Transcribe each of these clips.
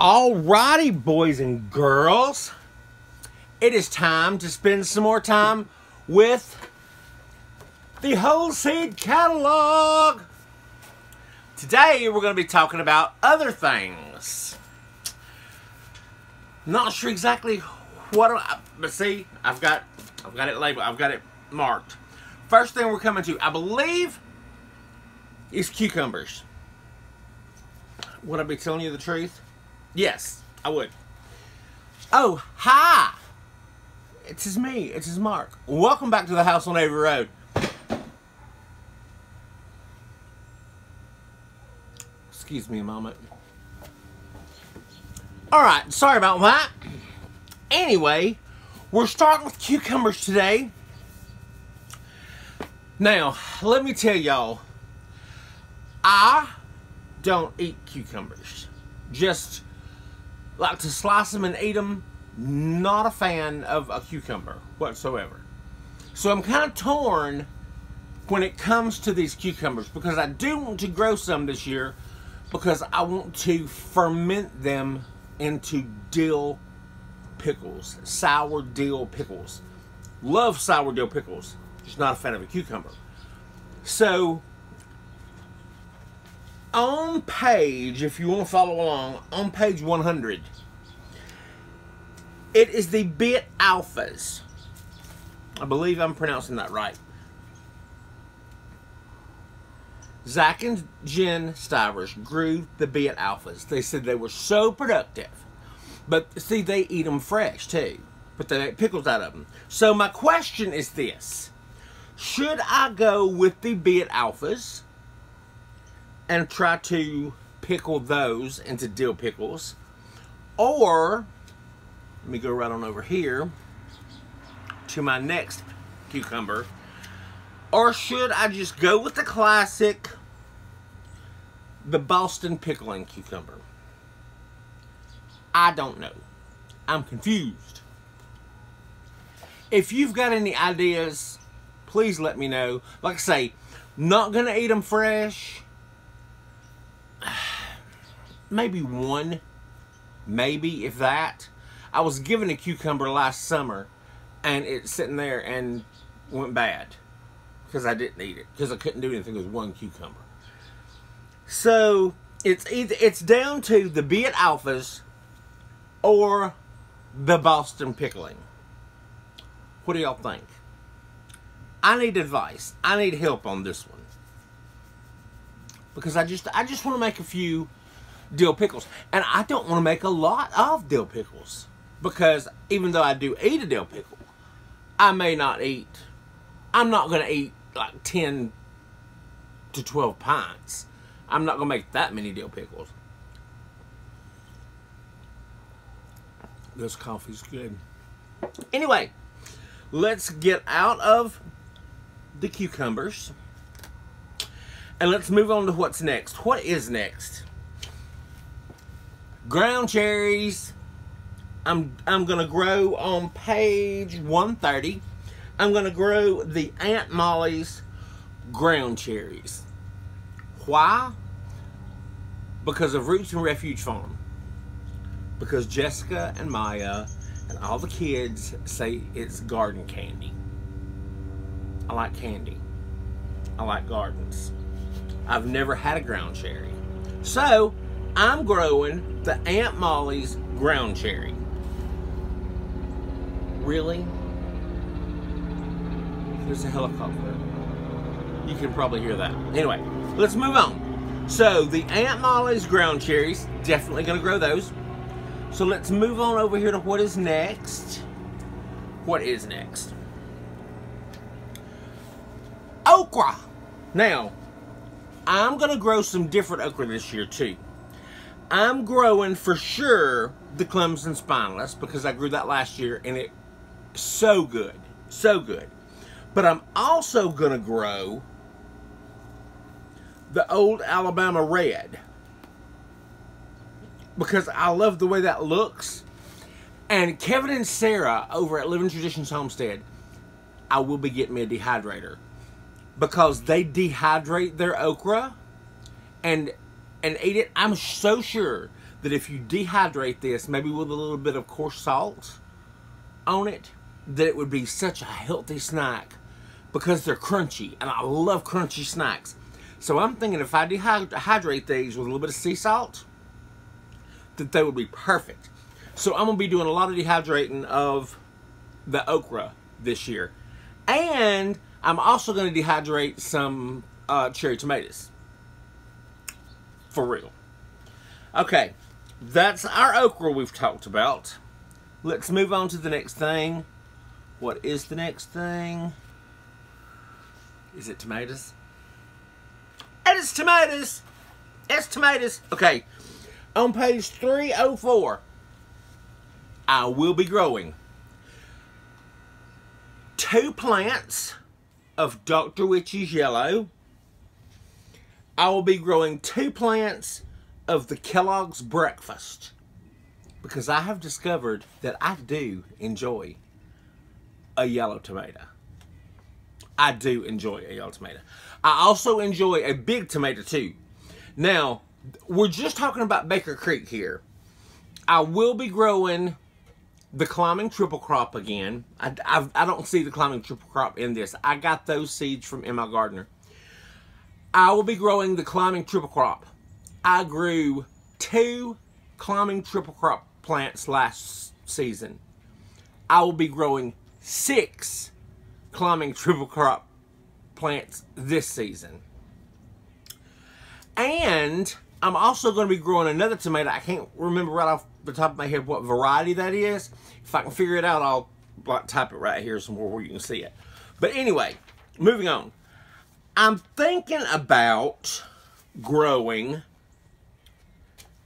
Alrighty, boys and girls, it is time to spend some more time with the Whole Seed Catalog. Today we're going to be talking about other things. Not sure exactly what, but see, I've got it labeled, I've got it marked. First thing we're coming to, I believe, is cucumbers. Would I be telling you the truth? Yes, I would. Oh, hi! It's me. It's Mark. Welcome back to the house on Avery Road. Excuse me a moment. Alright, sorry about that. Anyway, we're starting with cucumbers today. Now, let me tell y'all, I don't eat cucumbers. Just like to slice them and eat them. Not a fan of a cucumber whatsoever. So I'm kind of torn when it comes to these cucumbers, because I do want to grow some this year because I want to ferment them into dill pickles, sour dill pickles. Love sour dill pickles, just not a fan of a cucumber. So on page, if you want to follow along, on page 100, it is the bit alphas. I believe I'm pronouncing that right. Zach and Jen Stivers grew the bit alphas. They said they were so productive. But see, they eat them fresh too. But they make pickles out of them. So my question is this. Should I go with the bit alphas and try to pickle those into dill pickles? Or, let me go right on over here to my next cucumber. Or should I just go with the classic, the Boston pickling cucumber? I don't know. I'm confused. If you've got any ideas, please let me know. Like I say, not going to eat them fresh. Maybe one. Maybe, if that. I was given a cucumber last summer, and it's sitting there and went bad because I didn't eat it, because I couldn't do anything with one cucumber. So it's down to the bit alphas or the Boston pickling. What do y'all think? I need advice. I need help on this one, because I just want to make a few dill pickles, and I don't want to make a lot of dill pickles, because even though I do eat a dill pickle, I'm not going to eat like 10 to 12 pints. I'm not going to make that many dill pickles. This coffee's good. Anyway, let's get out of the cucumbers and let's move on to what's next. What is next? Ground cherries. I'm gonna grow on page 130. I'm gonna grow the Aunt Molly's ground cherries. Why? Because of Roots and Refuge Farm. Because Jessica and Maya and all the kids say it's garden candy. I like candy. I like gardens. I've never had a ground cherry. So I'm growing the Aunt Molly's ground cherry. Really? There's a helicopter. You can probably hear that. Anyway, let's move on. So the Aunt Molly's ground cherries, definitely going to grow those. So let's move on over here to what is next. What is next? Okra. Now, I'm going to grow some different okra this year too. I'm growing for sure the Clemson Spineless, because I grew that last year and it's so good. So good. But I'm also going to grow the Old Alabama Red, because I love the way that looks. And Kevin and Sarah over at Living Traditions Homestead, I will be getting me a dehydrator, because they dehydrate their okra and eat it. I'm so sure that if you dehydrate this, maybe with a little bit of coarse salt on it, that it would be such a healthy snack because they're crunchy, and I love crunchy snacks. So I'm thinking if I dehydrate these with a little bit of sea salt, that they would be perfect. So I'm going to be doing a lot of dehydrating of the okra this year. And I'm also going to dehydrate some cherry tomatoes. For real. Okay, that's our okra we've talked about. Let's move on to the next thing. What is the next thing? Is it tomatoes? It is tomatoes! It's tomatoes! Okay, on page 304, I will be growing 2 plants of Dr. Witch's Yellow. I will be growing 2 plants of the Kellogg's Breakfast, because I have discovered that I do enjoy a yellow tomato. I do enjoy a yellow tomato. I also enjoy a big tomato too. Now, we're just talking about Baker Creek here. I will be growing the climbing triple crop again. I don't see the climbing triple crop in this. I got those seeds from Emma Gardner. I will be growing the climbing triple crop. I grew 2 climbing triple crop plants last season. I will be growing 6 climbing triple crop plants this season. And I'm also going to be growing another tomato. I can't remember right off the top of my head what variety that is. If I can figure it out, I'll type it right here somewhere where you can see it. But anyway, moving on. I'm thinking about growing...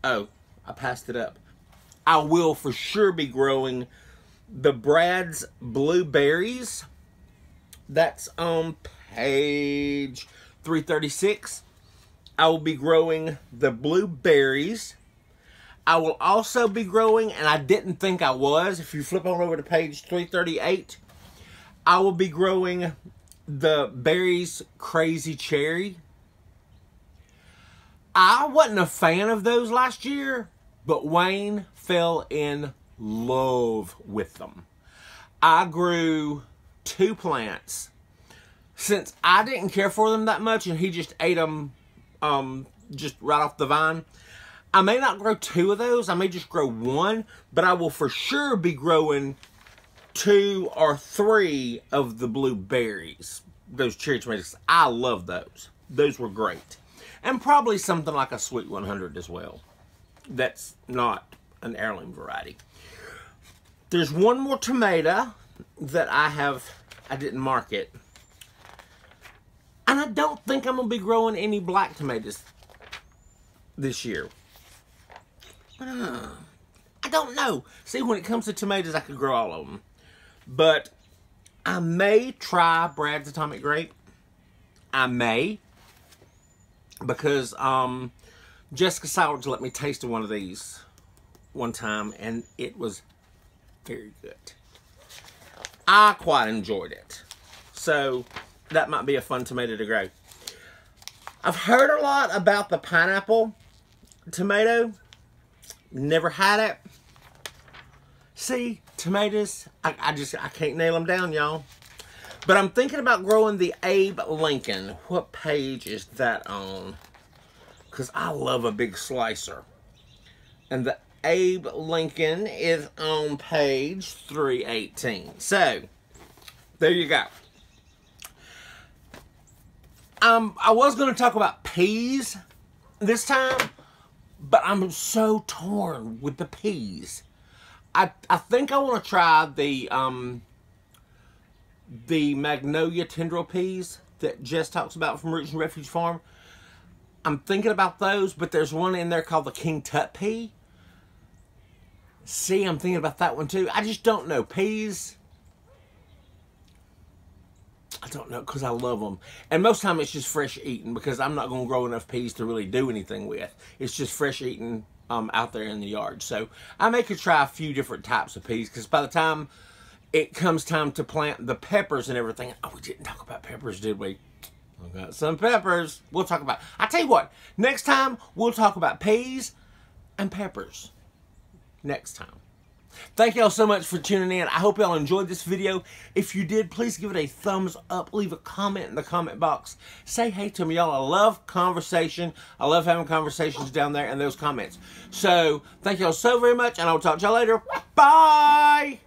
Oh, I passed it up. I will for sure be growing the Brad's Blueberries. That's on page 336. I will be growing the blueberries. I will also be growing, and I didn't think I was, if you flip on over to page 338, I will be growing the Berries Crazy Cherry. I wasn't a fan of those last year, but Wayne fell in love with them. I grew 2 plants. Since I didn't care for them that much and he just ate them just right off the vine, I may not grow 2 of those. I may just grow 1, but I will for sure be growing 2 or 3 of the blueberries. Those cherry tomatoes. I love those. Those were great. And probably something like a Sweet 100 as well. That's not an heirloom variety. There's one more tomato that I didn't mark it. And I don't think I'm going to be growing any black tomatoes this year. I don't know. See, when it comes to tomatoes, I could grow all of them. But I may try Brad's Atomic Grape. I may. Because Jessica Sowers let me taste one of these one time, and it was very good. I quite enjoyed it. So that might be a fun tomato to grow. I've heard a lot about the pineapple tomato. Never had it. See, tomatoes, I can't nail them down, y'all. But I'm thinking about growing the Abe Lincoln. What page is that on? Because I love a big slicer. And the Abe Lincoln is on page 318. So, there you go. I was going to talk about peas this time, but I'm so torn with the peas. I think I want to try the Magnolia tendril peas that Jess talks about from Roots and Refuge Farm. I'm thinking about those, but there's one in there called the King Tut pea. See, I'm thinking about that one too. I just don't know. Peas, I don't know, because I love them. And most of the time it's just fresh eating, because I'm not going to grow enough peas to really do anything with. It's just fresh eating out there in the yard. So I may could try a few different types of peas, because by the time it comes time to plant the peppers and everything. Oh, we didn't talk about peppers, did we? I've got some peppers. We'll talk about... I tell you what, next time we'll talk about peas and peppers next time. Thank y'all so much for tuning in. I hope y'all enjoyed this video. If you did, please give it a thumbs up. Leave a comment in the comment box. Say hey to me, y'all. I love conversation. I love having conversations down there in those comments. So, thank y'all so very much, and I'll talk to y'all later. Bye!